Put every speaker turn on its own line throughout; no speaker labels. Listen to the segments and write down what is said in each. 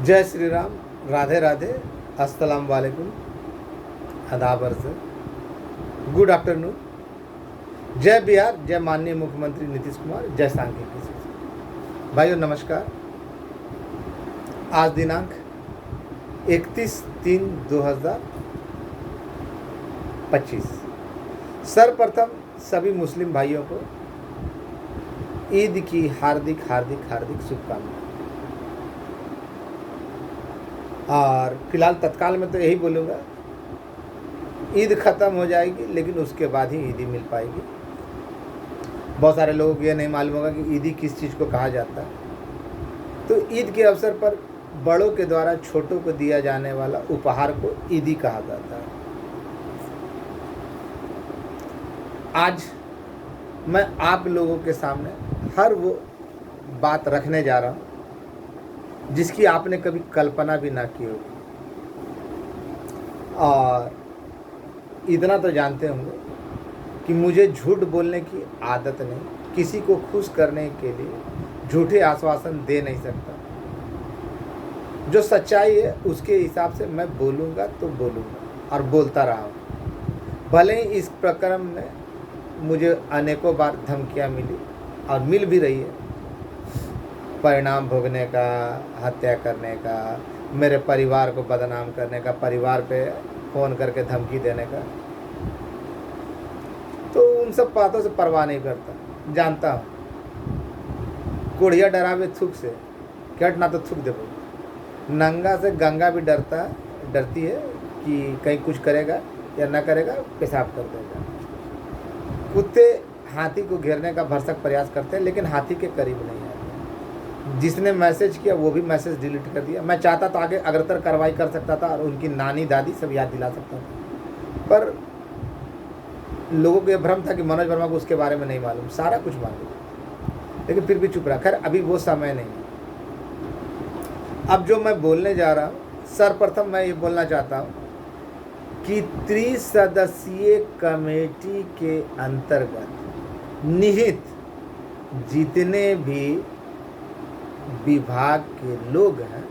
जय श्री राम, राधे राधे, अस्सलाम वालेकुम, आदाब अर्ज़, गुड आफ्टरनून, जय बिहार, जय माननीय मुख्यमंत्री नीतीश कुमार, जय सांख्यिकी शिक्षा। भाइयों नमस्कार। आज दिनांक 31/3/2025। सर्वप्रथम सभी मुस्लिम भाइयों को ईद की हार्दिक हार्दिक हार्दिक शुभकामनाएं। और फिलहाल तत्काल में तो यही बोलूँगा, ईद ख़त्म हो जाएगी लेकिन उसके बाद ही ईदी मिल पाएगी। बहुत सारे लोगों को ये नहीं मालूम होगा कि ईदी किस चीज़ को कहा जाता है। तो ईद के अवसर पर बड़ों के द्वारा छोटों को दिया जाने वाला उपहार को ईदी कहा जाता है। आज मैं आप लोगों के सामने हर वो बात रखने जा रहा हूँ जिसकी आपने कभी कल्पना भी ना की होगी। और इतना तो जानते होंगे कि मुझे झूठ बोलने की आदत नहीं, किसी को खुश करने के लिए झूठे आश्वासन दे नहीं सकता। जो सच्चाई है उसके हिसाब से मैं बोलूँगा तो बोलूँगा और बोलता रहा हूँ। भले ही इस प्रकरण में मुझे अनेकों बार धमकियाँ मिली और मिल भी रही है, परिणाम भोगने का, हत्या करने का, मेरे परिवार को बदनाम करने का, परिवार पे फ़ोन करके धमकी देने का। तो उन सब बातों से परवाह नहीं करता। जानता हूँ कोढ़िया डरावे थूक से, कट ना तो थूक देवो। नंगा से गंगा भी डरती है कि कहीं कुछ करेगा या ना करेगा, पेशाब कर देगा। कुत्ते हाथी को घेरने का भरसक प्रयास करते हैं लेकिन हाथी के करीब नहीं आते। जिसने मैसेज किया वो भी मैसेज डिलीट कर दिया। मैं चाहता तो आगे अग्रतर कार्रवाई कर सकता था और उनकी नानी दादी सब याद दिला सकता था, पर लोगों को यह भ्रम था कि मनोज वर्मा को उसके बारे में नहीं मालूम। सारा कुछ मालूम, लेकिन फिर भी चुप रहा। खैर, अभी वो समय नहीं है। अब जो मैं बोलने जा रहा हूँ, सर्वप्रथम मैं ये बोलना चाहता हूँ कि त्रिसदस्यीय कमेटी के अंतर्गत निहित जितने भी विभाग के लोग हैं,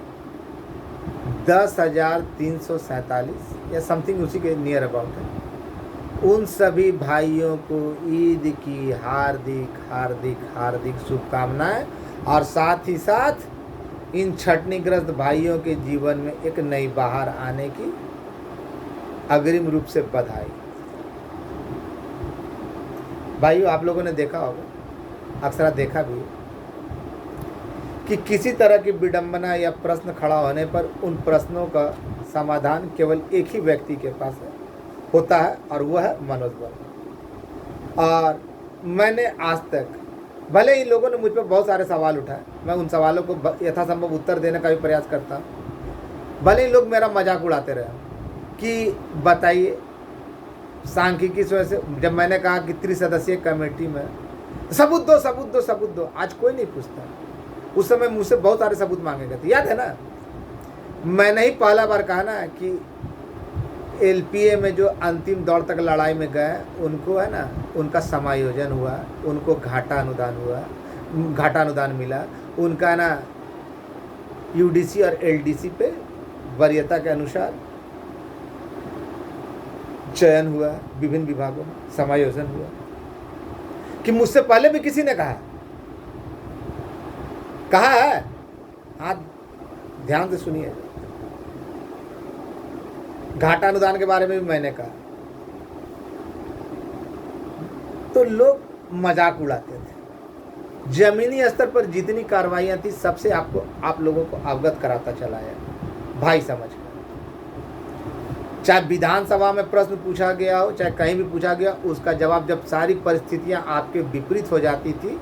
10,347 या समथिंग उसी के नियर अबाउट है, उन सभी भाइयों को ईद की हार्दिक हार्दिक हार्दिक शुभकामनाएं। और साथ ही साथ इन छटनीग्रस्त भाइयों के जीवन में एक नई बहार आने की अग्रिम रूप से बधाई। भाइयों, आप लोगों ने देखा होगा, अक्सर देखा भी कि किसी तरह की विडंबना या प्रश्न खड़ा होने पर उन प्रश्नों का समाधान केवल एक ही व्यक्ति के पास होता है और वह है मनोज वर्मा। और मैंने आज तक, भले ही लोगों ने मुझ पर बहुत सारे सवाल उठाए, मैं उन सवालों को यथासंभव उत्तर देने का भी प्रयास करता हूँ। भले ही लोग मेरा मजाक उड़ाते रहे कि बताइए सांख्यिकी से, जब मैंने कहा कि त्रिसदस्यीय कमेटी में सबूत दो सबूत दो सबूत दो, आज कोई नहीं पूछता। उस समय मुझसे बहुत सारे सबूत मांगे गए थे, याद है ना। मैंने ही पहला बार कहा ना कि एलपीए में जो अंतिम दौर तक लड़ाई में गए उनको है ना, उनका समायोजन हुआ, उनको घाटा अनुदान मिला, उनका ना यूडीसी और एलडीसी पे वरीयता के अनुसार चयन हुआ, विभिन्न विभागों में समायोजन हुआ। कि मुझसे पहले भी किसी ने कहा है, हाँ ध्यान से सुनिए, घाटा अनुदान के बारे में भी मैंने कहा। तो लोग मजाक उड़ाते थे। जमीनी स्तर पर जितनी कार्रवाइयां थी सबसे आप लोगों को अवगत कराता चला है भाई समझकर। चाहे विधानसभा में प्रश्न पूछा गया हो, चाहे कहीं भी पूछा गया, उसका जवाब जब सारी परिस्थितियां आपके विपरीत हो जाती थी,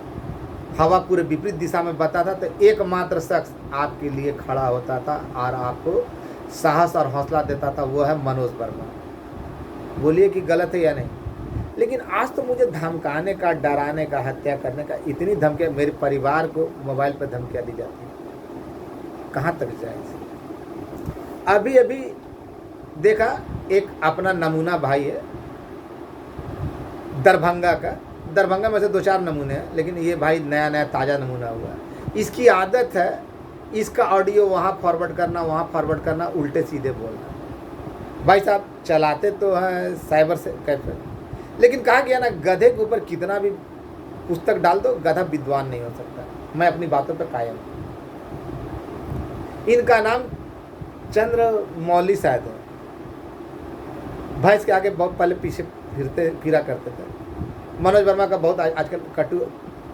हवा पूरे विपरीत दिशा में बताता, तो एकमात्र शख्स आपके लिए खड़ा होता था और आपको साहस और हौसला देता था, वो है मनोज वर्मा। बोलिए कि गलत है या नहीं। लेकिन आज तो मुझे धमकाने का, डराने का, हत्या करने का, इतनी धमकियाँ, मेरे परिवार को मोबाइल पर धमकियाँ दी जाती हैं। कहाँ तक जाए। अभी अभी देखा, एक अपना नमूना भाई है दरभंगा का, दरभंगा में से 2-4 नमूने हैं, लेकिन ये भाई नया ताज़ा नमूना हुआ। इसकी आदत है इसका ऑडियो वहाँ फॉरवर्ड करना, वहाँ फॉरवर्ड करना, उल्टे सीधे बोलना। भाई साहब चलाते तो हैं साइबर से कैफे, लेकिन कहा गया ना, गधे के ऊपर कितना भी पुस्तक डाल दो, गधा विद्वान नहीं हो सकता। मैं अपनी बातों पर कायम हूँ। इनका नाम चंद्रमौली शायद है। भैंस के आगे बहुत पहले पीछे फिरा करते थे। मनोज वर्मा का बहुत आजकल कटु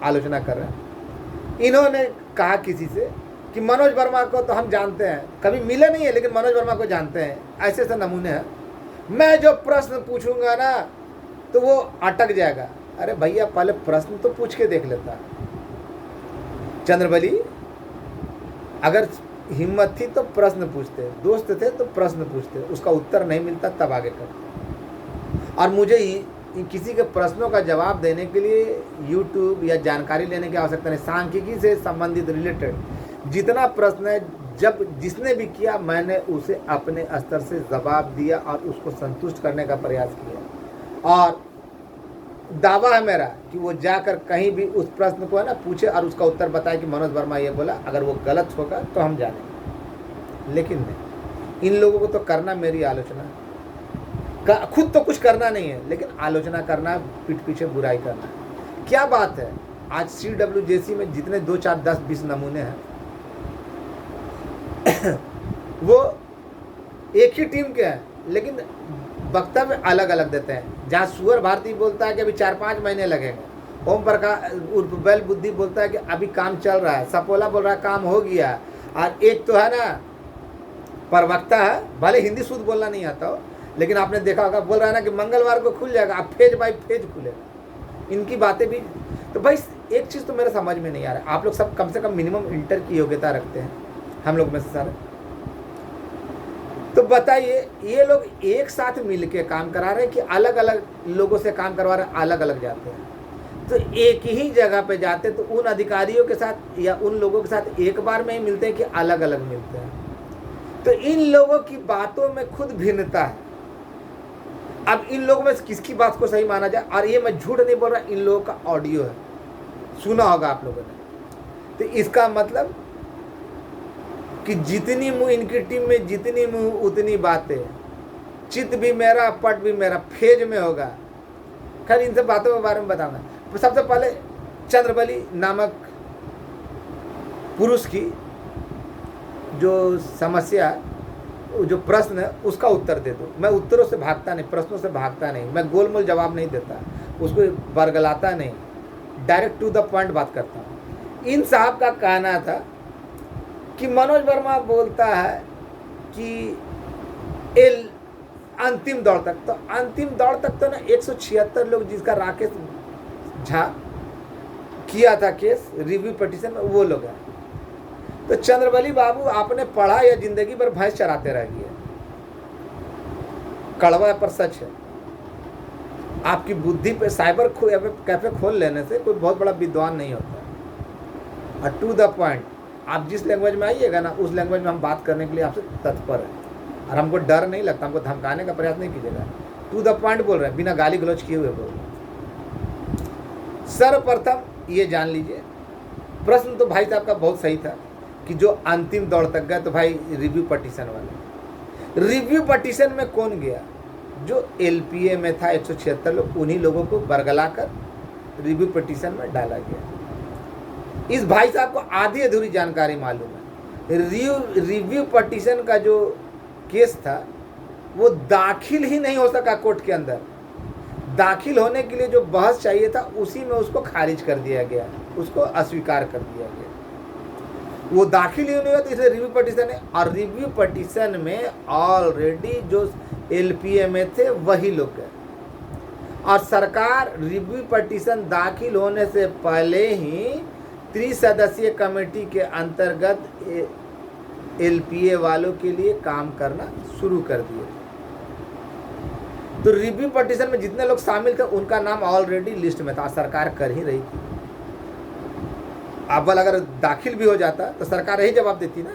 आलोचना कर रहे हैं। इन्होंने कहा किसी से कि मनोज वर्मा को तो हम जानते हैं, कभी मिले नहीं है लेकिन मनोज वर्मा को जानते हैं। ऐसे ऐसे नमूने हैं। मैं जो प्रश्न पूछूंगा ना तो वो अटक जाएगा। अरे भैया पहले प्रश्न तो पूछ के देख लेता। चंद्रबली अगर हिम्मत थी तो प्रश्न पूछते, दोस्त थे तो प्रश्न पूछते, उसका उत्तर नहीं मिलता तब आगे करते। और मुझे किसी के प्रश्नों का जवाब देने के लिए यूट्यूब या जानकारी लेने की आवश्यकता नहीं। सांख्यिकी से संबंधित रिलेटेड जितना प्रश्न है, जब जिसने भी किया मैंने उसे अपने स्तर से जवाब दिया और उसको संतुष्ट करने का प्रयास किया। और दावा है मेरा कि वो जाकर कहीं भी उस प्रश्न को है ना पूछे और उसका उत्तर बताए कि मनोज वर्मा ये बोला। अगर वो गलत होगा तो हम जानेंगे, लेकिन नहीं। इन लोगों को तो करना मेरी आलोचना, खुद तो कुछ करना नहीं है लेकिन आलोचना करना, पीठ पीछे बुराई करना। क्या बात है, आज CWJC में जितने 2, 4, 10, 20 नमूने हैं वो एक ही टीम के हैं लेकिन वक्तव्य अलग अलग देते हैं। जहाँ सुअर भारती बोलता है कि अभी 4-5 महीने लगेंगे, ओम प्रकाश उर्फ बैल बुद्धि बोलता है कि अभी काम चल रहा है, सपोला बोल रहा है काम हो गया। और एक तो है ना प्रवक्ता है, भले हिंदी शुद्ध बोलना नहीं आता हो लेकिन आपने देखा होगा, बोल रहा है ना कि मंगलवार को खुल जाएगा, अब फेज बाई फेज खुलेगा। इनकी बातें भी तो भाई एक चीज़ तो मेरे समझ में नहीं आ रहा है। आप लोग सब कम से कम मिनिमम इंटर की योग्यता रखते हैं, हम लोग में से सारे। तो बताइए ये लोग एक साथ मिलके काम करा रहे हैं कि अलग अलग लोगों से काम करवा रहे हैं, अलग अलग जाते हैं। तो एक ही जगह पे जाते तो उन अधिकारियों के साथ या उन लोगों के साथ एक बार में ही मिलते हैं कि अलग अलग मिलते हैं। तो इन लोगों की बातों में खुद भिन्नता है। अब इन लोगों में किसकी बात को सही माना जाए, और ये मैं झूठ नहीं बोल रहा, इन लोगों का ऑडियो है, सुना होगा आप लोगों ने। तो इसका मतलब कि जितनी मुंह इनकी टीम में, जितनी मुंह उतनी बातें, चित भी मेरा पट भी मेरा, फेज में होगा। खैर इन सब बातों के बारे में बताना। तो सबसे पहले चंद्रबली नामक पुरुष की जो समस्या, जो प्रश्न है उसका उत्तर दे दो। मैं उत्तरों से भागता नहीं, प्रश्नों से भागता नहीं, मैं गोलमोल जवाब नहीं देता, उसको बरगलाता नहीं, डायरेक्ट टू द पॉइंट बात करता हूँ। इन साहब का कहना था कि मनोज वर्मा बोलता है कि अंतिम दौर तक, तो अंतिम दौर तक तो ना 176 लोग जिसका राकेश झा किया था केस रिव्यू पिटीशन में, वो लोग हैं। तो चंद्रबली बाबू आपने पढ़ा या जिंदगी भर भैंस चराते रह गए, कड़वा पर सच है। आपकी बुद्धि पे साइबर कैफे खोल लेने से कोई बहुत बड़ा विद्वान नहीं होता। और टू द पॉइंट, आप जिस लैंग्वेज में आइएगा ना उस लैंग्वेज में हम बात करने के लिए आपसे तत्पर हैं, और हमको डर नहीं लगता, हमको धमकाने का प्रयास नहीं कीजिएगा। टू द पॉइंट बोल रहे हैं, बिना गाली गलौज किए हुए बोल रहे हैं। सर्वप्रथम ये जान लीजिए, प्रश्न तो भाई साहब का बहुत सही था कि जो अंतिम दौर तक गया, तो भाई रिव्यू पटिशन वाले, रिव्यू पटिशन में कौन गया? जो LPA में था 176 लोग, उन्हीं लोगों को बरगला कर रिव्यू पटिशन में डाला गया। इस भाई साहब को आधी अधूरी जानकारी मालूम है। रिव्यू पटिशन का जो केस था वो दाखिल ही नहीं हो सका कोर्ट के अंदर। दाखिल होने के लिए जो बहस चाहिए था उसी में उसको खारिज कर दिया गया, उसको अस्वीकार कर दिया गया। वो दाखिल ही नहीं हुआ, तो इसलिए रिव्यू पटिशन है। और रिव्यू पटिशन में ऑलरेडी जो LPA में थे वही लोग गए, और सरकार रिव्यू पटिशन दाखिल होने से पहले ही 3 सदस्यीय कमेटी के अंतर्गत LPA वालों के लिए काम करना शुरू कर दिए। तो रिव्यू पटिशन में जितने लोग शामिल थे उनका नाम ऑलरेडी लिस्ट में था, सरकार कर ही रही थी। अव्वल अगर दाखिल भी हो जाता तो सरकार यही जवाब देती ना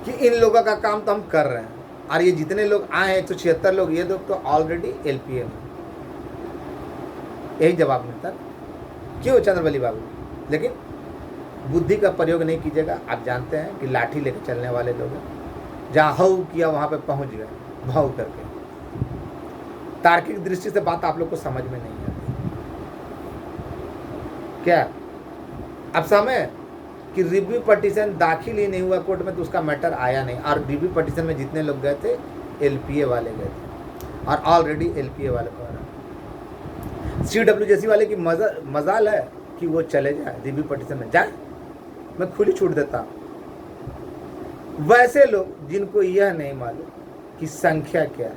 कि इन लोगों का काम तो हम कर रहे हैं, और ये जितने लोग आए हैं 176 लोग, ये लोग तो ऑलरेडी LPA में, यही जवाब मिलता। क्यों चंद्रबली बाबू? लेकिन बुद्धि का प्रयोग नहीं कीजिएगा। आप जानते हैं कि लाठी लेकर चलने वाले लोग हैं, जहाँ हऊ किया वहाँ पे पहुँच गए भाव करके। तार्किक दृष्टि से बात आप लोग को समझ में नहीं आती क्या। अब समय कि रिव्यू पटिशन दाखिल ही नहीं हुआ कोर्ट में तो उसका मैटर आया नहीं, और रिव्यू पटिशन में जितने लोग गए थे एलपीए वाले गए थे, और ऑलरेडी एलपीए वाले को आ रहा। सीडब्ल्यूजेसी वाले की मजाल है कि वो चले जाए रिव्यू पटिशन में, जाए, मैं खुली छूट देता हूँ। वैसे लोग जिनको यह नहीं मालूम कि संख्या क्या है,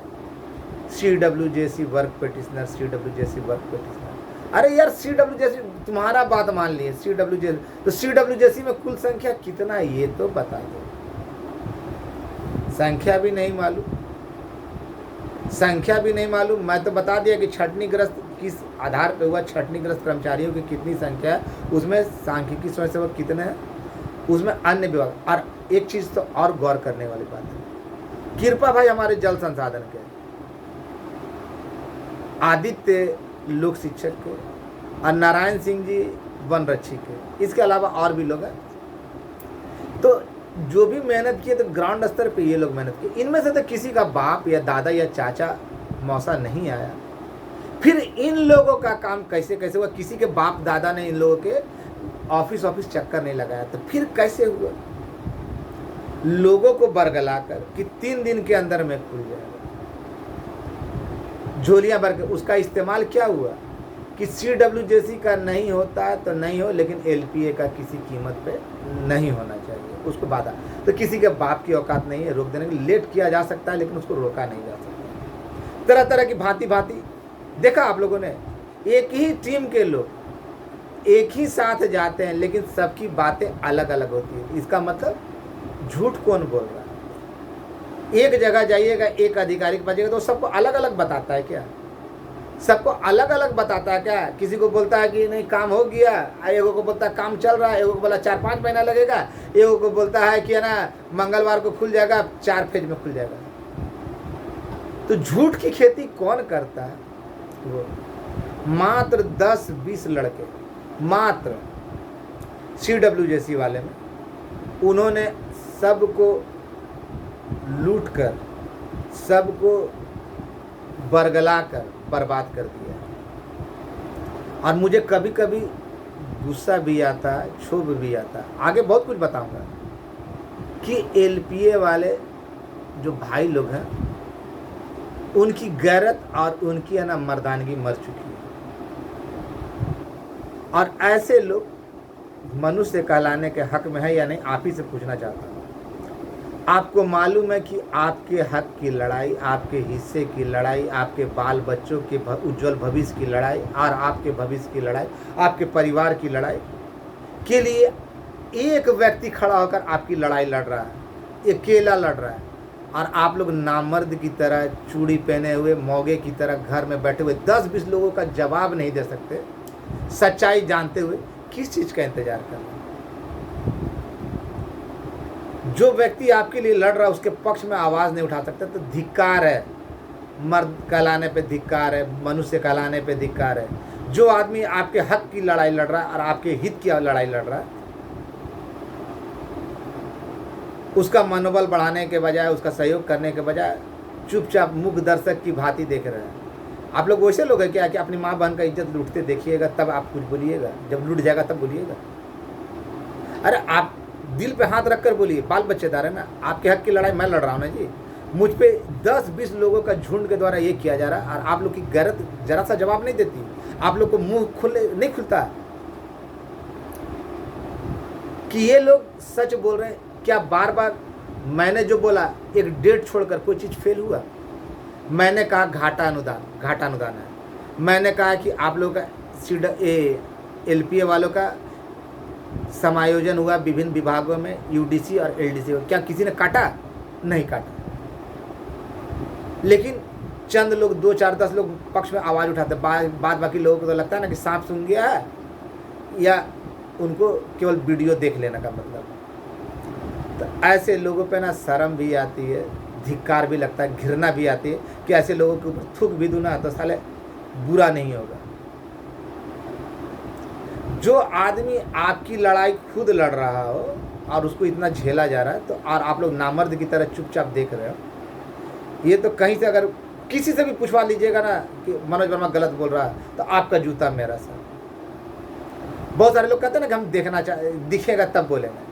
सीडब्ल्यूजेसी वर्क पिटिशनर, सीडब्ल्यूजेसी वर्क पिटिशनर। अरे यार सीडब्ल्यूजेसी तुम्हारा बात मान लिए सीडब्ल्यूजेसी, तो सीडब्ल्यूजेसी में कुल संख्या कितना है ये तो बता दो। संख्या भी नहीं मालूम, संख्या भी नहीं मालूम। मैं तो बता दिया कि छटनीग्रस्त किस आधार पर हुआ, छटनीग्रस्त कर्मचारियों की कितनी संख्या है, उसमें सांख्यिकी स्वयंसेवक कितने हैं, उसमें अन्य विभाग। और एक चीज़ तो और गौर करने वाली बात है, कृपा भाई हमारे जल संसाधन के, आदित्य लोक शिक्षक के, और नारायण सिंह जी वन रक्षी के, इसके अलावा और भी लोग हैं। तो जो भी मेहनत किए तो ग्राउंड स्तर पे ये लोग मेहनत किए। इनमें से तो किसी का बाप या दादा या चाचा मौसा नहीं आया। फिर इन लोगों का काम कैसे कैसे हुआ, किसी के बाप दादा ने इन लोगों के ऑफिस चक्कर नहीं लगाया, तो फिर कैसे हुआ। लोगों को बरगलाकर कि 3 दिन के अंदर में खुल जाएगा, झोलियां भर के। उसका इस्तेमाल क्या हुआ कि सीडब्ल्यूजेसी का नहीं होता है तो नहीं हो, लेकिन एलपीए का किसी कीमत पे नहीं होना चाहिए, उसको बाधा। तो किसी के बाप की औकात नहीं है रोक देने की। लेट किया जा सकता है लेकिन उसको रोका नहीं जा सकता। तरह तरह की भांति भांति देखा आप लोगों ने, एक ही टीम के लोग एक ही साथ जाते हैं लेकिन सबकी बातें अलग अलग होती है। इसका मतलब झूठ कौन बोल रहा है। एक जगह जाइएगा, एक अधिकारी के पास जाइएगा तो सबको अलग अलग बताता है क्या, सबको अलग अलग बताता है क्या। किसी को बोलता है कि नहीं काम हो गया, एगो को बोलता है काम चल रहा है, एगो को बोला 4-5 महीना लगेगा, एगो को बोलता है कि है ना मंगलवार को खुल जाएगा, 4 फेज में खुल जाएगा। तो झूठ की खेती कौन करता है, वो मात्र 10-20 लड़के, मात्र सीडब्ल्यूजेसी वाले में, उन्होंने सबको लूट कर, सबको बरगला कर बर्बाद कर दिया। और मुझे कभी कभी गुस्सा भी आता है, क्षोभ भी आता है। आगे बहुत कुछ बताऊंगा कि एलपीए वाले जो भाई लोग हैं उनकी गैरत और उनकी है ना मर्दानगी मर चुकी है। और ऐसे लोग मनुष्य कहलाने के हक में है या नहीं, आप ही से पूछना चाहता हूँ। आपको मालूम है कि आपके हक की लड़ाई, आपके हिस्से की लड़ाई, आपके बाल बच्चों के उज्जवल भविष्य की लड़ाई, और आपके भविष्य की लड़ाई, आपके परिवार की लड़ाई के लिए एक व्यक्ति खड़ा होकर आपकी लड़ाई लड़ रहा है, अकेला लड़ रहा है। और आप लोग नामर्द की तरह, चूड़ी पहने हुए मौगे की तरह घर में बैठे हुए 10-20 लोगों का जवाब नहीं दे सकते, सच्चाई जानते हुए किस चीज़ का इंतजार कर रहे हैं। जो व्यक्ति आपके लिए लड़ रहा है उसके पक्ष में आवाज़ नहीं उठा सकता, तो धिक्कार है। मर्द कहलाने पे धिक्कार है, मनुष्य कहलाने पे धिक्कार है। जो आदमी आपके हक की लड़ाई लड़ रहा है और आपके हित की लड़ाई लड़ रहा है, उसका मनोबल बढ़ाने के बजाय, उसका सहयोग करने के बजाय चुपचाप मूक दर्शक की भांति देख रहे हैं। आप लोग वैसे लोग हैं क्या कि अपनी माँ बहन का इज्जत लूटते देखिएगा तब आप कुछ बोलिएगा, जब लूट जाएगा तब बोलिएगा। अरे आप दिल पे हाथ रखकर बोलिए, बाल बच्चेदार है ना, आपके हक की लड़ाई मैं लड़ रहा हूँ ना जी। मुझ पे 10-20 लोगों का झुंड के द्वारा ये किया जा रहा है और आप लोग की गैरत जरा सा जवाब नहीं देती। आप लोग को मुंह नहीं खुलता कि ये लोग सच बोल रहे हैं क्या। बार बार मैंने जो बोला, एक डेट छोड़कर कोई चीज़ फेल हुआ। मैंने कहा घाटा अनुदान है। मैंने कहा कि आप लोगों का एलपीए वालों का समायोजन हुआ विभिन्न विभागों में, यूडीसी और एलडीसी। क्या किसी ने काटा? नहीं काटा। लेकिन चंद लोग, 2-4-10 लोग पक्ष में आवाज़ उठाते, बाद बाकी लोगों को तो लगता है ना कि सांप सूंघ गया है, या उनको केवल वीडियो देख लेने का मतलब। तो ऐसे लोगों पे ना शर्म भी आती है, धिक्कार भी लगता है, घृणा भी आती है कि ऐसे लोगों के ऊपर थूक भी दूँ ना तो साले बुरा नहीं होगा। जो आदमी आपकी लड़ाई खुद लड़ रहा हो और उसको इतना झेला जा रहा है, तो और आप लोग नामर्द की तरह चुपचाप देख रहे हो, ये तो कहीं से अगर किसी से भी पूछवा लीजिएगा ना कि मनोज वर्मा गलत बोल रहा है, तो आपका जूता मेरा सर। बहुत सारे लोग कहते हैं ना कि हम देखना दिखेगा तब बोलेंगे।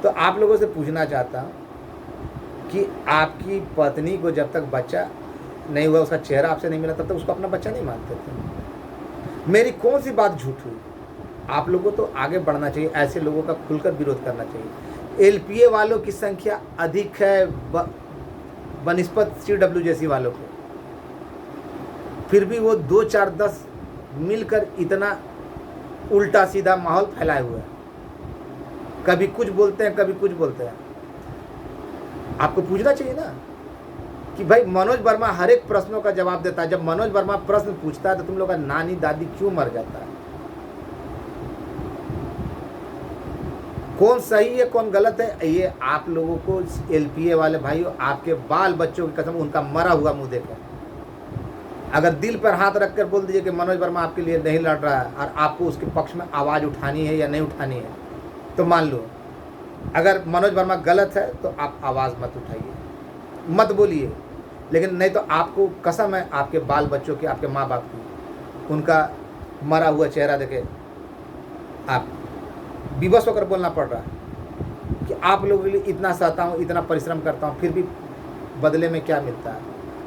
तो आप लोगों से पूछना चाहता हूँ कि आपकी पत्नी को जब तक बच्चा नहीं हुआ, उसका चेहरा आपसे नहीं मिला, तब तक उसको अपना बच्चा नहीं मानते थे। मेरी कौन सी बात झूठ हुई? आप लोगों को तो आगे बढ़ना चाहिए, ऐसे लोगों का खुलकर विरोध करना चाहिए। एलपीए वालों की संख्या अधिक है बनिस्पत सीडब्ल्यूजेसी वालों को, फिर भी वो 2 4 10 मिलकर इतना उल्टा सीधा माहौल फैलाए हुए हैं। कभी कुछ बोलते हैं, कभी कुछ बोलते हैं। आपको पूछना चाहिए ना कि भाई मनोज वर्मा हर एक प्रश्नों का जवाब देता है। जब मनोज वर्मा प्रश्न पूछता है तो तुम लोग का नानी दादी क्यों मर जाता है? कौन सही है कौन गलत है, ये आप लोगों को एलपीए वाले भाइयों, आपके बाल बच्चों की कसम उनका मरा हुआ मुंह देखो। अगर दिल पर हाथ रखकर बोल दीजिए कि मनोज वर्मा आपके लिए नहीं लड़ रहा है और आपको उसके पक्ष में आवाज़ उठानी है या नहीं उठानी है, तो मान लो अगर मनोज वर्मा गलत है तो आप आवाज़ मत उठाइए, मत बोलिए। लेकिन नहीं तो आपको कसम है आपके बाल बच्चों की, आपके माँ बाप की, उनका मरा हुआ चेहरा देखे आप विवश होकर बोलना पड़ रहा है कि आप लोगों के लिए इतना सहता हूँ, इतना परिश्रम करता हूँ, फिर भी बदले में क्या मिलता है?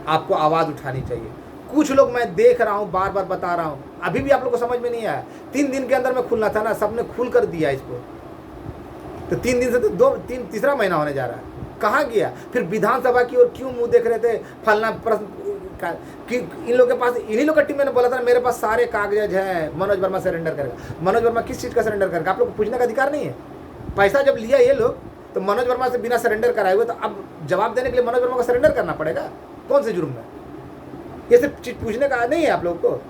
आपको आवाज़ उठानी चाहिए। कुछ लोग मैं देख रहा हूँ, बार बार बता रहा हूँ, अभी भी आप लोग को समझ में नहीं आया। 3 दिन के अंदर में खुलना था ना, सबने खुल कर दिया इसको। तो 3 दिन से तो तीसरा महीना होने जा रहा है, कहाँ गया? फिर विधानसभा की ओर क्यों मुंह देख रहे थे? फलना प्रश्न कि इन लोगों के पास, इन्हीं लोग का टीम, मैंने बोला था मेरे पास सारे कागज हैं, मनोज वर्मा सरेंडर करेगा। मनोज वर्मा किस चीज़ का सरेंडर करेगा? आप लोग को पूछने का अधिकार नहीं है। पैसा जब लिया ये लोग तो मनोज वर्मा से बिना सरेंडर कराए हुए, तो अब जवाब देने के लिए मनोज वर्मा को सरेंडर करना पड़ेगा। कौन से जुर्म में? ये सब चीज पूछने का नहीं है आप लोगों को।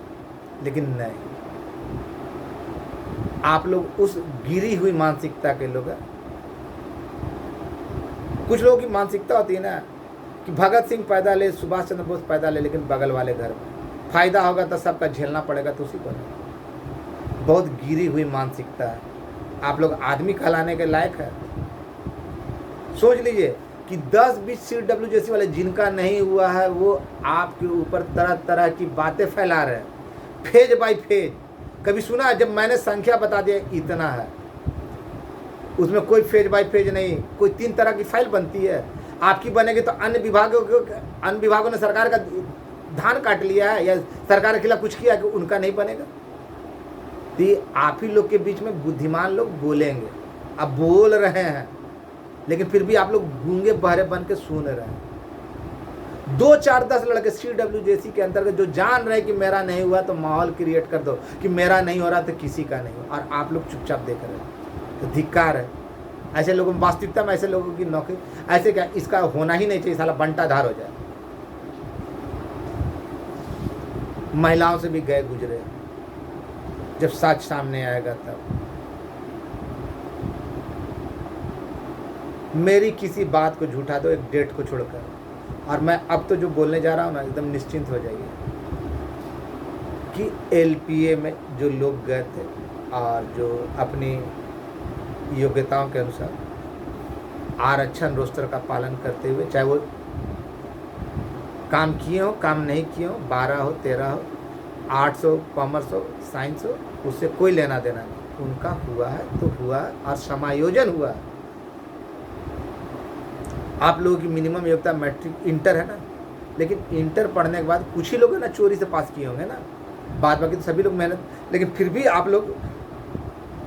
लेकिन नहीं, आप लोग उस गिरी हुई मानसिकता के लोग हैं। कुछ लोगों की मानसिकता होती है ना कि भगत सिंह पैदा ले, सुभाष चंद्र बोस पैदा ले, लेकिन बगल वाले घर में फायदा होगा तो सबका झेलना पड़ेगा, तो उसी को नहीं। बहुत गिरी हुई मानसिकता है। आप लोग आदमी कहलाने के लायक है? सोच लीजिए कि 10-20 सीडब्ल्यूजेसी वाले जिनका नहीं हुआ है, वो आपके ऊपर तरह तरह की बातें फैला रहे हैं, फेज बाय फेज। कभी सुना जब मैंने संख्या बता दिया इतना है, उसमें कोई फेज बाय फेज नहीं, कोई 3 तरह की फाइल बनती है। आपकी बनेगी तो अन्य विभागों ने सरकार का धान काट लिया है या सरकार के खिलाफ कुछ किया कि उनका नहीं बनेगा। तो ये आप ही लोग के बीच में बुद्धिमान लोग बोलेंगे, अब बोल रहे हैं, लेकिन फिर भी आप लोग गूंगे बहरे बन के सुन रहे हैं। 2 4 10 लड़के सीडब्ल्यूजेसी के अंतर्गत जो जान रहे हैं कि मेरा नहीं हुआ, तो माहौल क्रिएट कर दो कि मेरा नहीं हो रहा तो किसी का नहीं हो, और आप लोग चुपचाप देख रहे हैं। तो धिक्कार है ऐसे लोगों, वास्तविकता में ऐसे लोगों की नौकरी, ऐसे क्या, इसका होना ही नहीं चाहिए, साला बंटाधार हो जाए। महिलाओं से भी गए गुजरे, जब सच सामने आएगा तब। मेरी किसी बात को झूठा दो, एक डेट को छोड़कर, और मैं अब तो जो बोलने जा रहा हूँ ना, एकदम निश्चिंत हो जाइए कि एलपीए में जो लोग गए थे और जो अपनी योग्यताओं के अनुसार आरक्षण रोस्टर का पालन करते हुए, चाहे वो काम किए हो काम नहीं किए हो, 12 हो 13 हो, आर्ट्स हो कॉमर्स हो साइंस हो, उससे कोई लेना देना नहीं। उनका हुआ है तो हुआ और समायोजन हुआ। आप लोगों की मिनिमम योग्यता मैट्रिक इंटर है ना, लेकिन इंटर पढ़ने के बाद कुछ ही लोग है ना चोरी से पास किए होंगे ना, बाद बाकी तो सभी लोग मेहनत, लेकिन फिर भी आप लोग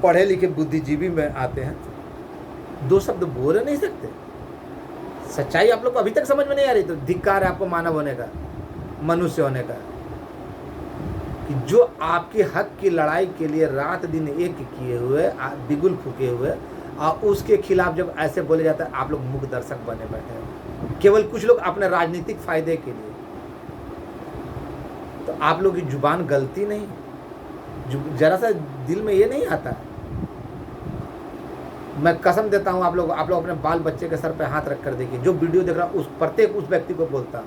पढ़े लिखे बुद्धिजीवी में आते हैं, 2 शब्द बोल नहीं सकते। सच्चाई आप लोग को अभी तक समझ में नहीं आ रही, तो धिक्कार है आपको मानव होने का, मनुष्य होने का, कि जो आपके हक की लड़ाई के लिए रात दिन एक किए हुए, बिगुल फूके हुए, और उसके खिलाफ जब ऐसे बोले जाता है, आप लोग मूक दर्शक बने बैठे हैं, केवल कुछ लोग अपने राजनीतिक फायदे के लिए। तो आप लोग की जुबान गलती नहीं, जरा सा दिल में ये नहीं आता। मैं कसम देता हूँ, आप लोग अपने बाल बच्चे के सर पे हाथ रख कर देखिए, जो वीडियो देख रहा हूँ उस प्रत्येक उस व्यक्ति को बोलता,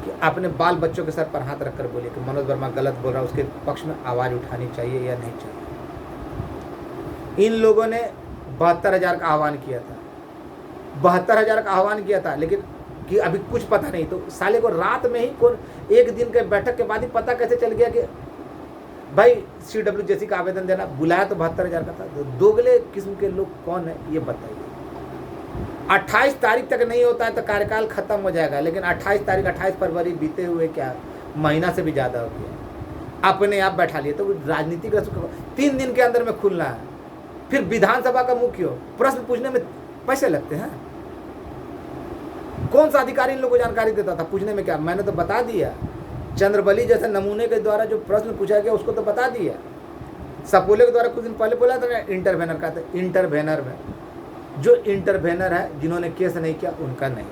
कि अपने बाल बच्चों के सर पर हाथ रखकर बोलिए कि मनोज वर्मा गलत बोल रहा है, उसके पक्ष में आवाज़ उठानी चाहिए या नहीं चाहिए। इन लोगों ने 72,000 का आह्वान किया था, 72,000 का आह्वान किया था, लेकिन कि अभी कुछ पता नहीं। तो साले को रात में ही कौन एक दिन के बैठक के बाद ही पता कैसे चल गया कि भाई CWJC का आवेदन देना, बुलाया तो 72,000 का था। तो दोगले किस्म के लोग कौन है ये बताइए। 28 तारीख तक नहीं होता है तो कार्यकाल खत्म हो जाएगा, लेकिन 28 तारीख 28 फरवरी बीते हुए क्या महीना से भी ज़्यादा हो गया, अपने आप बैठा लिए। तो राजनीतिक 3 दिन के अंदर में खुलना है। फिर विधानसभा का मुख्य प्रश्न पूछने में पैसे लगते हैं। कौन सा अधिकारी इन लोगों को जानकारी देता था पूछने में? क्या मैंने तो बता दिया, चंद्रबली जैसे नमूने के द्वारा जो प्रश्न पूछा गया उसको तो बता दिया। सपोले के द्वारा कुछ दिन पहले बोला था ना इंटरवेनर का, था इंटरवेनर में जो इंटरवेनर है जिन्होंने केस नहीं किया उनका नहीं,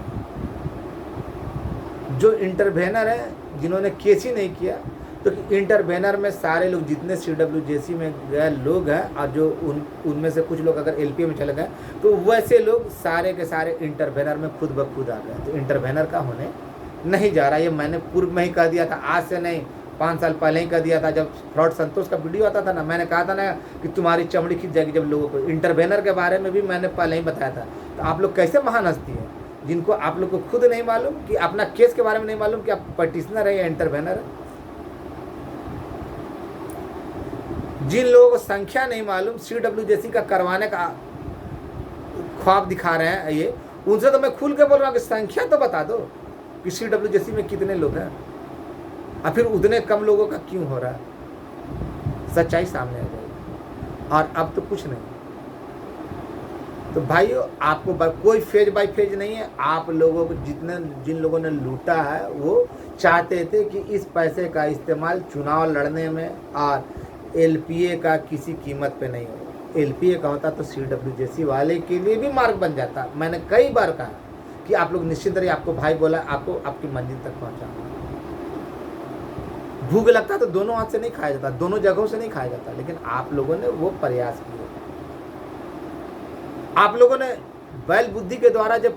जो इंटरवेनर है जिन्होंने केस ही नहीं किया, तो इंटरवेनर में सारे लोग जितने CWJC में गए लोग हैं और जो उनमें से कुछ लोग अगर LPA में चले गए तो वैसे लोग सारे के सारे इंटरवेनर में खुद ब खुद आ गए। तो इंटरवेनर का होने नहीं जा रहा। ये मैंने पूर्व में ही कह दिया था, आज से नहीं 5 साल पहले ही कह दिया था। जब फ्रॉड संतोष का वीडियो आता था ना, मैंने कहा था ना कि तुम्हारी चमड़ी खिंच जाएगी जब लोगों को। इंटरवेनर के बारे में भी मैंने पहले ही बताया था। तो आप लोग कैसे महान हस्ती हैं जिनको आप लोग को खुद नहीं मालूम कि अपना केस के बारे में नहीं मालूम कि आप पटिशनर है या इंटरवेनर है। जिन लोगों को संख्या नहीं मालूम, CWJC का करवाने का ख्वाब दिखा रहे हैं ये, उनसे तो मैं खुल के बोल रहा हूँ कि संख्या तो बता दो कि CWJC में कितने लोग हैं और फिर उतने कम लोगों का क्यों हो रहा है। सच्चाई सामने आ जाएगी। और अब तो कुछ नहीं। तो भाइयों, आपको कोई फेज बाय फेज नहीं है। आप लोगों को जिन लोगों ने लूटा है वो चाहते थे कि इस पैसे का इस्तेमाल चुनाव लड़ने में और LPA का किसी कीमत पे नहीं हो। LPA का होता तो CWJC वाले के लिए भी मार्ग बन जाता। मैंने कई बार कहा कि आप लोग निश्चित रहिए, आपको भाई बोला आपको आपकी मंजिल तक पहुंचाऊंगा। भूख लगता तो दोनों हाथ से नहीं खाया जाता, दोनों जगहों से नहीं खाया जाता, लेकिन आप लोगों ने वो प्रयास किए। आप लोगों ने बैल बुद्धि के द्वारा जब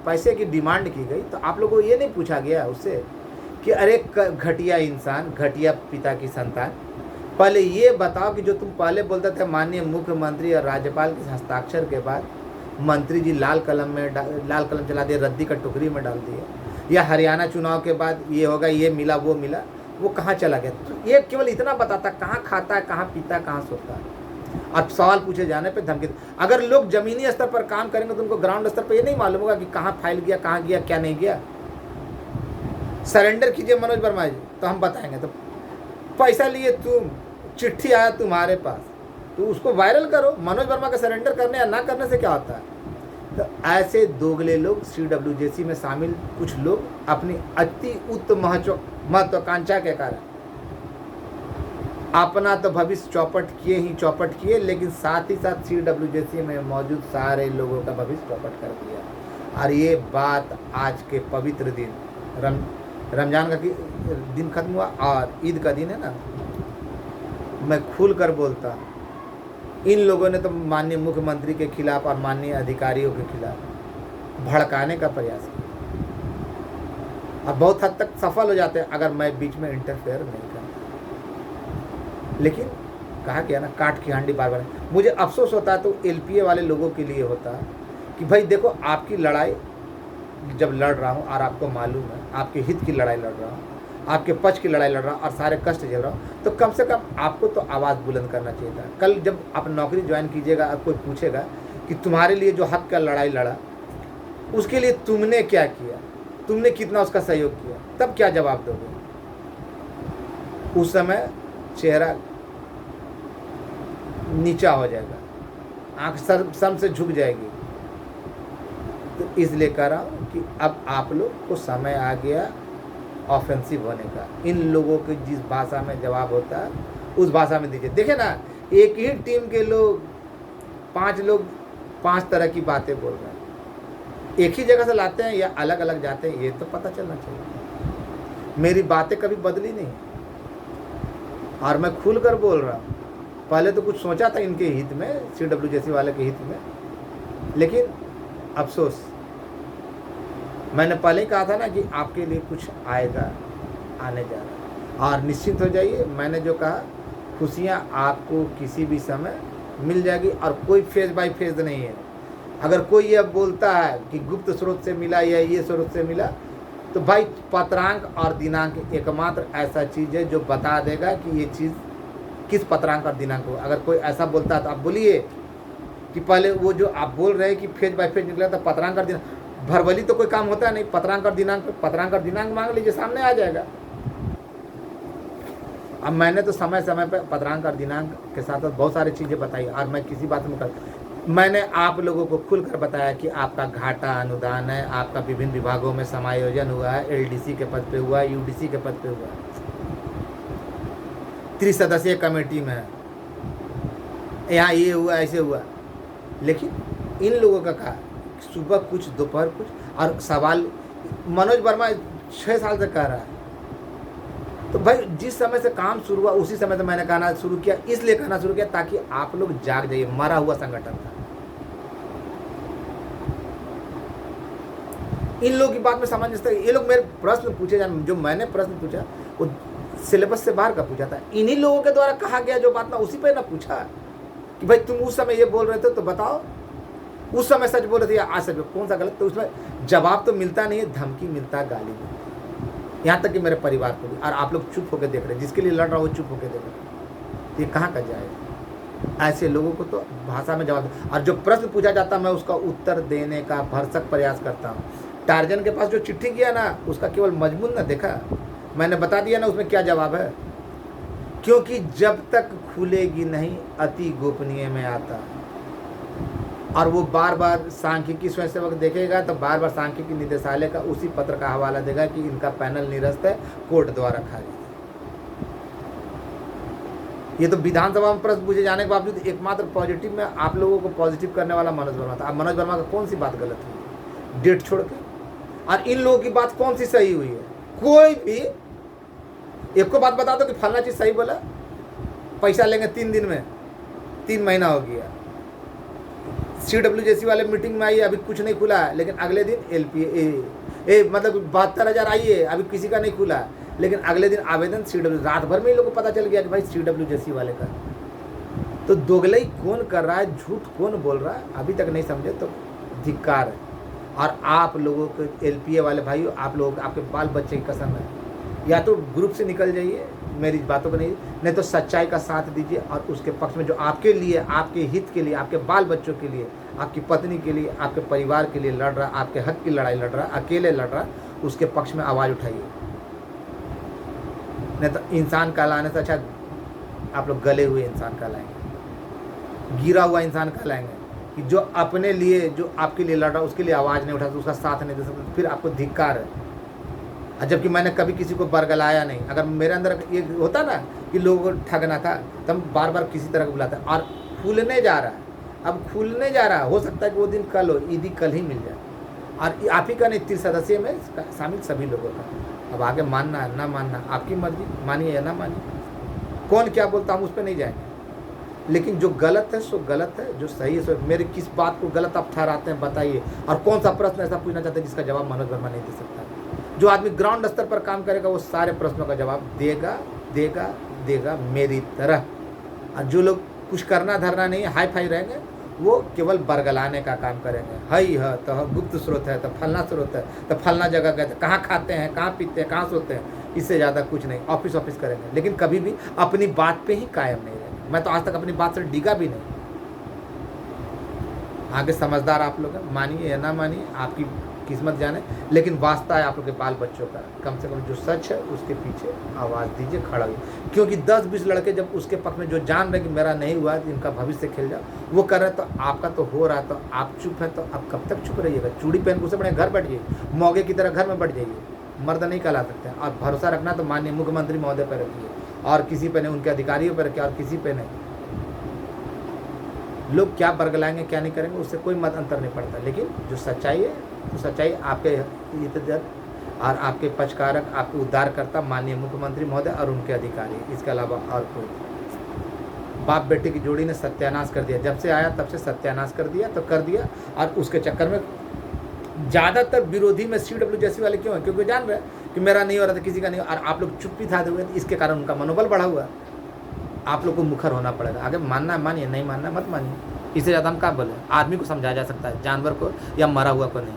पैसे की डिमांड की गई तो आप लोगों को ये नहीं पूछा गया उससे कि अरे घटिया इंसान, घटिया पिता की संतान, पहले ये बताओ कि जो तुम पहले बोलते थे माननीय मुख्यमंत्री और राज्यपाल के हस्ताक्षर के बाद मंत्री जी लाल कलम चला दिए, रद्दी का टोकरी में डाल दिए, या हरियाणा चुनाव के बाद ये होगा, ये मिला वो मिला, वो कहाँ चला गया? तो ये केवल इतना बताता कहाँ खाता है, कहाँ पीता है, कहाँ सोता है। अब सवाल पूछे जाने पे धमकी। अगर लोग जमीनी स्तर पर काम करेंगे तो उनको ग्राउंड स्तर पर ये नहीं मालूम होगा कि कहाँ फाइल गया, कहाँ गया, क्या नहीं गया। सरेंडर कीजिए मनोज वर्मा जी तो हम बताएंगे। तो पैसा लिए तुम, चिट्ठी आया तुम्हारे पास तो उसको वायरल करो। मनोज वर्मा का सरेंडर करने या ना करने से क्या होता है? तो ऐसे दोगले लोग CWJC में शामिल कुछ लोग अपनी अति उच्च महत्वाकांक्षा के कारण अपना तो भविष्य चौपट किए, लेकिन साथ ही साथ CWJC में मौजूद सारे लोगों का भविष्य चौपट कर दिया। और ये बात आज के पवित्र दिन रमजान का दिन खत्म हुआ और ईद का दिन है ना, मैं खुल कर बोलता, इन लोगों ने तो माननीय मुख्यमंत्री के खिलाफ और माननीय अधिकारियों के खिलाफ भड़काने का प्रयास किया। अब बहुत हद तक सफल हो जाते हैं अगर मैं बीच में इंटरफेयर नहीं करता। लेकिन कहा गया ना, काट की हांडी बार बार। मुझे अफसोस होता है तो LPA वाले लोगों के लिए होता है कि भाई देखो, आपकी लड़ाई जब लड़ रहा हूँ और आपको मालूम है आपके हित की लड़ाई लड़ रहा हूँ, आपके पक्ष की लड़ाई लड़ रहा हूँ और सारे कष्ट झेल रहा हूँ, तो कम से कम आपको तो आवाज़ बुलंद करना चाहिए था। कल जब आप नौकरी ज्वाइन कीजिएगा, अब कोई पूछेगा कि तुम्हारे लिए जो हक का लड़ाई लड़ा उसके लिए तुमने क्या किया, तुमने कितना उसका सहयोग किया, तब क्या जवाब दोगे? उस समय चेहरा नीचा हो जाएगा, आँख सर से झुक जाएगी। तो इसलिए कह रहा हूँ कि अब आप लोग को समय आ गया ऑफेंसिव होने का। इन लोगों के जिस भाषा में जवाब होता है उस भाषा में दीजिए। देखे ना, एक ही टीम के लोग 5 लोग 5 तरह की बातें बोल रहे हैं, एक ही जगह से लाते हैं या अलग अलग जाते हैं, ये तो पता चलना चाहिए। मेरी बातें कभी बदली नहीं और मैं खुल कर बोल रहा हूँ। पहले तो कुछ सोचा था इनके हित में, CWJC वाले के हित में, लेकिन अफसोस मैंने पहले ही कहा था ना कि आपके लिए कुछ आएगा, आने जा रहा है, और निश्चिंत हो जाइए। मैंने जो कहा, खुशियाँ आपको किसी भी समय मिल जाएगी, और कोई फेज बाय फेज नहीं है। अगर कोई ये बोलता है कि गुप्त स्रोत से मिला या ये स्रोत से मिला, तो भाई पत्रांक और दिनांक एकमात्र ऐसा चीज़ है जो बता देगा कि ये चीज़ किस पत्रांक और दिनांक हो। अगर कोई ऐसा बोलता है तो आप बोलिए कि पहले वो जो आप बोल रहे हैं कि फेज बाय फेज निकला था, पत्रांक और दिनांक, भरवली तो कोई काम होता है नहीं। पत्रांक और दिनांक मांग लीजिए, सामने आ जाएगा। अब मैंने तो समय समय पर पत्रांक और दिनांक के साथ साथ बहुत सारी चीज़ें बताई, और मैं किसी बात में मैंने आप लोगों को खुलकर बताया कि आपका घाटा अनुदान है, आपका विभिन्न विभागों में समायोजन हुआ है, एलडीसी के पद पे हुआ है, यूडीसी के पद पे हुआ है, त्रिसदस्यीय कमेटी में है, यहाँ ये हुआ, ऐसे हुआ। लेकिन इन लोगों का कहा सुबह कुछ दोपहर कुछ, और सवाल मनोज वर्मा 6 साल से कह रहा है। तो भाई जिस समय से काम शुरू हुआ उसी समय से मैंने कहना शुरू किया, इसलिए कहना शुरू किया ताकि आप लोग जाग जाइए। मरा हुआ संगठन था। इन लोगों की बात में सामंजस्य, ये लोग मेरे प्रश्न पूछे जाने, जो मैंने प्रश्न पूछा वो सिलेबस से बाहर का पूछा था। इन्हीं लोगों के द्वारा कहा गया जो बात ना, उसी पे ना पूछा कि भाई तुम उस समय ये बोल रहे थे तो बताओ, उस समय सच बोल रहे थे या आज सच, कौन सा गलत। तो उसमें जवाब तो मिलता नहीं है, धमकी मिलता है, गाली मिलती है। यहाँ तक कि मेरे परिवार को भी। और आप लोग चुप होकर देख रहे हैं, जिसके लिए लड़ रहा हो वो चुप होकर देख रहे हैं। ये कहाँ का जाएगा? ऐसे लोगों को तो भाषा में जवाब, और जो प्रश्न पूछा जाता मैं उसका उत्तर देने का भरसक प्रयास करता हूँ। टार्जन के पास जो चिट्ठी किया ना, उसका केवल मजमून ना देखा, मैंने बता दिया ना उसमें क्या जवाब है। क्योंकि जब तक खुलेगी नहीं अति गोपनीय में आता, और वो बार बार सांख्यिकी स्वयंसेवक देखेगा तो बार बार सांख्यिकी निदेशालय का उसी पत्र का हवाला देगा कि इनका पैनल निरस्त है, कोर्ट द्वारा खारिज। ये तो विधानसभा में प्रश्न पूछे जाने के बावजूद एकमात्र पॉजिटिव में आप लोगों को पॉजिटिव करने वाला मनोज वर्मा था। अब मनोज वर्मा का कौन सी बात गलत हुई डेट छोड़ के, और इन लोगों की बात कौन सी सही हुई है? कोई भी एक को बात बता दो कि फलना चीज सही बोला, पैसा लेंगे 3 दिन में, 3 महीना हो गया। CWJC वाले मीटिंग में आइए, अभी कुछ नहीं खुला है, लेकिन अगले दिन LPA मतलब 72,000 आइए, अभी किसी का नहीं खुला है, लेकिन अगले दिन आवेदन CW, रात भर में इन लोगों को पता चल गया कि भाई CWJC वाले का। तो दोगलई कौन कर रहा है, झूठ कौन बोल रहा है, अभी तक नहीं समझे तो धिक्कार है। और आप लोगों के LPA वाले भाइयों, आप लोग, आपके बाल बच्चे की कसम है, या तो ग्रुप से निकल जाइए, मेरी बातों को नहीं तो सच्चाई का साथ दीजिए, और उसके पक्ष में जो आपके लिए, आपके हित के लिए, आपके बाल बच्चों के लिए, आपकी पत्नी के लिए, आपके परिवार के लिए लड़ रहा, आपके हक की लड़ाई लड़ रहा, अकेले लड़ रहा, उसके पक्ष में आवाज़ उठाइए। नहीं तो इंसान कहलाने से अच्छा आप लोग गले हुए इंसान कहलाएंगे, गिरा हुआ इंसान कहलाएंगे, कि जो अपने लिए, जो आपके लिए लड़ रहा उसके लिए आवाज़ नहीं उठाता, उसका साथ नहीं दे सकता, फिर आपको धिक्कार है। जबकि मैंने कभी किसी को बरगलाया नहीं। अगर मेरे अंदर ये होता ना कि लोगों को ठगना था, तब बार बार किसी तरह को बुलाता, और खुलने जा रहा है, अब खुलने जा रहा है, हो सकता है कि वो दिन कल हो, ईदी कल ही मिल जाए। और आप ही का नहीं, 3 सदस्य में शामिल सभी लोगों का। अब आगे मानना है ना मानना आपकी मर्जी, मानिए या ना मानिए, कौन क्या बोलता हम उस पर नहीं जाएंगे। लेकिन जो गलत है सो गलत है, जो सही है सो। मेरे किस बात को गलत आप ठहराते हैं बताइए, और कौन सा प्रश्न ऐसा पूछना चाहते हैं जिसका जवाब मनोज वर्मा नहीं दे सकता। जो आदमी ग्राउंड स्तर पर काम करेगा वो सारे प्रश्नों का जवाब देगा देगा देगा मेरी तरह। और जो लोग कुछ करना धरना नहीं, हाई फाई रहेंगे, वो केवल बरगलाने का काम करेंगे। हई है तो गुप्त स्रोत है, तो फलना स्रोत है, तो फलना जगह गए, कहाँ खाते हैं, कहाँ पीते हैं, कहाँ सोते हैं, इससे ज़्यादा कुछ नहीं। ऑफिस करेंगे, लेकिन कभी भी अपनी बात पे ही कायम नहीं रहेंगे। मैं तो आज तक अपनी बात से डिगा भी नहीं। आगे समझदार आप लोग हैं, मानिए या ना मानिए, आपकी किस्मत जाने, लेकिन वास्ता है आप लोग के बाल बच्चों का। कम से कम जो सच है उसके पीछे आवाज़ दीजिए, खड़ा हुई। क्योंकि 10-20 लड़के जब उसके पक्ष में जो जान रहे कि मेरा नहीं हुआ, इनका भविष्य खेल जाओ, वो कर रहे, तो आपका तो हो रहा, तो आप चुप हैं, तो आप कब तक चुप रहिएगा? चूड़ी पहन के उसे बड़े घर बैठ जाइए, मौगे की तरह घर में बैठ जाइए, मर्द नहीं कहला सकते हैं। और भरोसा रखना तो माननीय मुख्यमंत्री महोदय पर रखिए, और किसी पे नहीं, उनके अधिकारियों पर रखिए, और किसी पे नहीं। लोग क्या बरगलाएंगे क्या नहीं करेंगे उससे कोई मत अंतर नहीं पड़ता, लेकिन जो सच्चाई है तो सच्चाई आपके इज्जत और आपके पक्षकारक, आपके उद्धारकर्ता माननीय मुख्यमंत्री महोदय और उनके अधिकारी, इसके अलावा और कोई। बाप बेटे की जोड़ी ने सत्यानाश कर दिया, जब से आया तब से सत्यानाश कर दिया, तो कर दिया। और उसके चक्कर में ज़्यादातर विरोधी में CWJC वाले क्यों हैं? क्योंकि जान रहे हैं कि मेरा नहीं हो रहा था, किसी का नहीं, और आप लोग चुप्पी था हुए, इसके कारण उनका मनोबल बढ़ा हुआ। आप लोग को मुखर होना पड़ेगा। आगे मानना है मानिए, नहीं मानना मत मानिए। इससे ज़्यादा हम क्या बोले? आदमी को समझाया जा सकता है, जानवर को या मरा हुआ को नहीं।